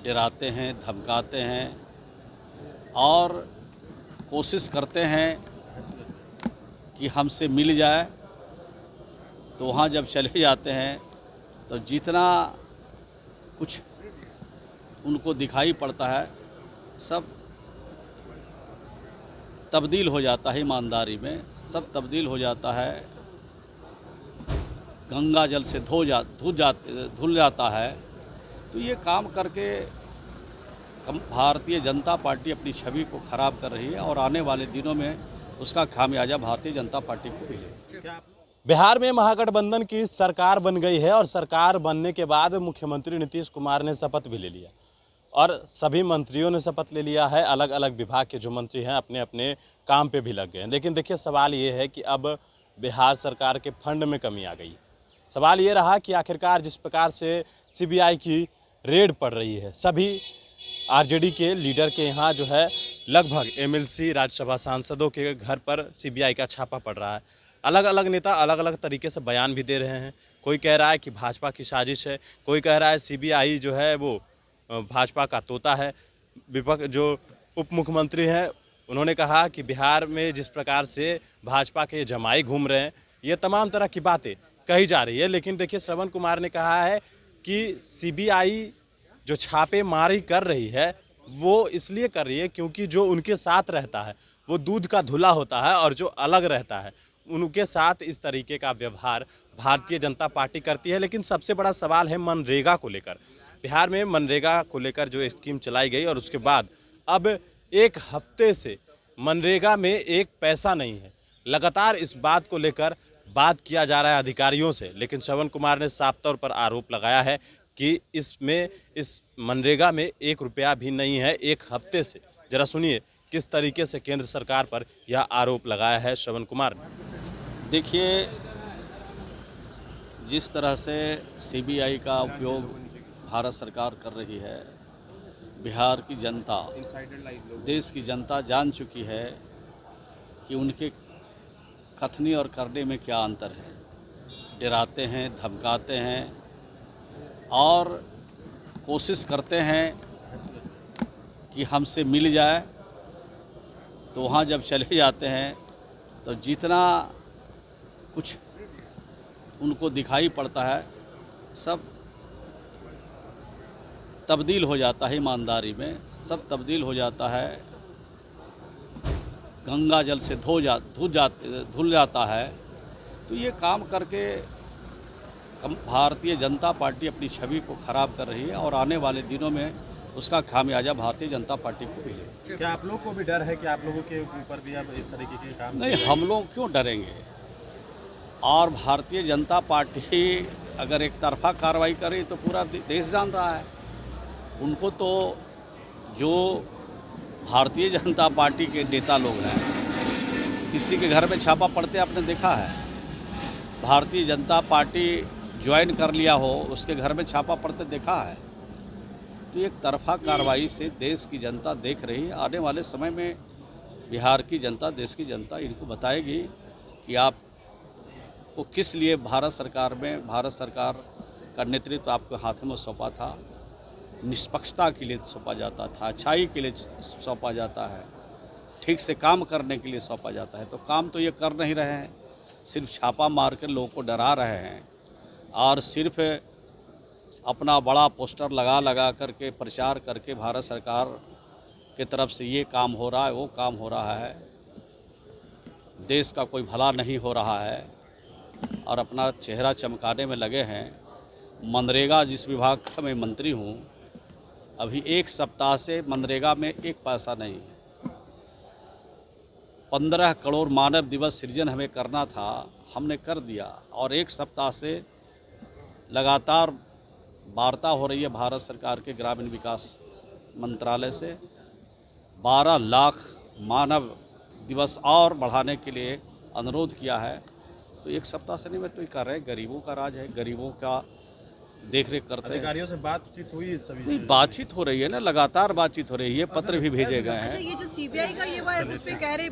डराते हैं, धमकाते हैं और कोशिश करते हैं कि हमसे मिल जाए। तो वहाँ जब चले जाते हैं तो जितना कुछ उनको दिखाई पड़ता है सब तब्दील हो जाता है, ईमानदारी में सब तब्दील हो जाता है, गंगा जल से धुल जाता है। तो ये काम करके भारतीय जनता पार्टी अपनी छवि को खराब कर रही है और आने वाले दिनों में उसका खामियाजा भारतीय जनता पार्टी को मिलेगा। बिहार में महागठबंधन की सरकार बन गई है और सरकार बनने के बाद मुख्यमंत्री नीतीश कुमार ने शपथ भी ले लिया और सभी मंत्रियों ने शपथ ले लिया है। अलग अलग विभाग के जो मंत्री हैं अपने अपने काम पे भी लग गए हैं। लेकिन देखिए, सवाल ये है कि अब बिहार सरकार के फंड में कमी आ गई। सवाल ये रहा कि आखिरकार जिस प्रकार से सीबीआई की रेड पड़ रही है, सभी आरजेडी के लीडर के यहाँ जो है लगभग एमएलसी राज्यसभा सांसदों के घर पर सीबीआई का छापा पड़ रहा है। अलग अलग नेता अलग अलग तरीके से बयान भी दे रहे हैं। कोई कह रहा है कि भाजपा की साजिश है, कोई कह रहा है सीबीआई जो है वो भाजपा का तोता है। विपक्ष जो उप मुख्यमंत्री हैं उन्होंने कहा कि बिहार में जिस प्रकार से भाजपा के जमाई घूम रहे हैं, ये तमाम तरह की बातें कही जा रही है। लेकिन देखिए, श्रवण कुमार ने कहा है कि सीबीआई जो छापेमारी कर रही है वो इसलिए कर रही है क्योंकि जो उनके साथ रहता है वो दूध का धुला होता है और जो अलग रहता है उनके साथ इस तरीके का व्यवहार भारतीय जनता पार्टी करती है। लेकिन सबसे बड़ा सवाल है मनरेगा को लेकर। बिहार में मनरेगा को लेकर जो स्कीम चलाई गई और उसके बाद अब एक हफ्ते से मनरेगा में एक पैसा नहीं है। लगातार इस बात को लेकर बात किया जा रहा है अधिकारियों से, लेकिन श्रवण कुमार ने साफ तौर पर आरोप लगाया है कि इस मनरेगा में 1 रुपया भी नहीं है एक हफ्ते से। जरा सुनिए किस तरीके से केंद्र सरकार पर यह आरोप लगाया है श्रवण कुमार ने। देखिए, जिस तरह से सीबीआई का उपयोग भारत सरकार कर रही है, बिहार की जनता, देश की जनता जान चुकी है कि उनके कथनी और करने में क्या अंतर है। डराते हैं, धमकाते हैं और कोशिश करते हैं कि हमसे मिल जाए। तो वहाँ जब चले जाते हैं तो जितना कुछ उनको दिखाई पड़ता है सब तब्दील हो जाता है, ईमानदारी में सब तब्दील हो जाता है, गंगा जल से धुल जाता है। तो ये काम करके भारतीय जनता पार्टी अपनी छवि को खराब कर रही है और आने वाले दिनों में उसका खामियाजा भारतीय जनता पार्टी को मिलेगा। क्या आप लोग को भी डर है कि आप लोगों के ऊपर भी अब इस तरीके के काम नहीं, हम लोग क्यों डरेंगे। और भारतीय जनता पार्टी अगर एक तरफा कार्रवाई करे तो पूरा देश जान रहा है। उनको तो जो भारतीय जनता पार्टी के नेता लोग हैं, किसी के घर में छापा पड़ते आपने देखा है? भारतीय जनता पार्टी ज्वाइन कर लिया हो उसके घर में छापा पड़ते देखा है? तो एक तरफा कार्रवाई से देश की जनता देख रही है। आने वाले समय में बिहार की जनता, देश की जनता इनको बताएगी कि आप को किस लिए भारत सरकार का नेतृत्व आपके हाथ में सौंपा था। निष्पक्षता के लिए सौंपा जाता था, अच्छाई के लिए सौंपा जाता है, ठीक से काम करने के लिए सौंपा जाता है। तो काम तो ये कर नहीं रहे हैं, सिर्फ छापा मार कर लोगों को डरा रहे हैं और सिर्फ अपना बड़ा पोस्टर लगा करके प्रचार करके भारत सरकार के तरफ से ये काम हो रहा है, वो काम हो रहा है, देश का कोई भला नहीं हो रहा है और अपना चेहरा चमकाने में लगे हैं। मनरेगा जिस विभाग का मैं मंत्री हूँ, अभी 1 सप्ताह से मनरेगा में 1 पैसा नहीं है। 15 करोड़ मानव दिवस सृजन हमें करना था, हमने कर दिया और 1 सप्ताह से लगातार वार्ता हो रही है भारत सरकार के ग्रामीण विकास मंत्रालय से। 12 लाख मानव दिवस और बढ़ाने के लिए अनुरोध किया है। तो 1 सप्ताह से नहीं, मैं तो ये कर रहे हैं, गरीबों का राज है, गरीबों का देखरेख करते हैं। अधिकारियों से बातचीत हुई? नहीं, बातचीत हो रही है ना, लगातार बातचीत हो रही है, पत्र भी भेजे गए हैं। ये जो सीबीआई का ये उस पे कह रहे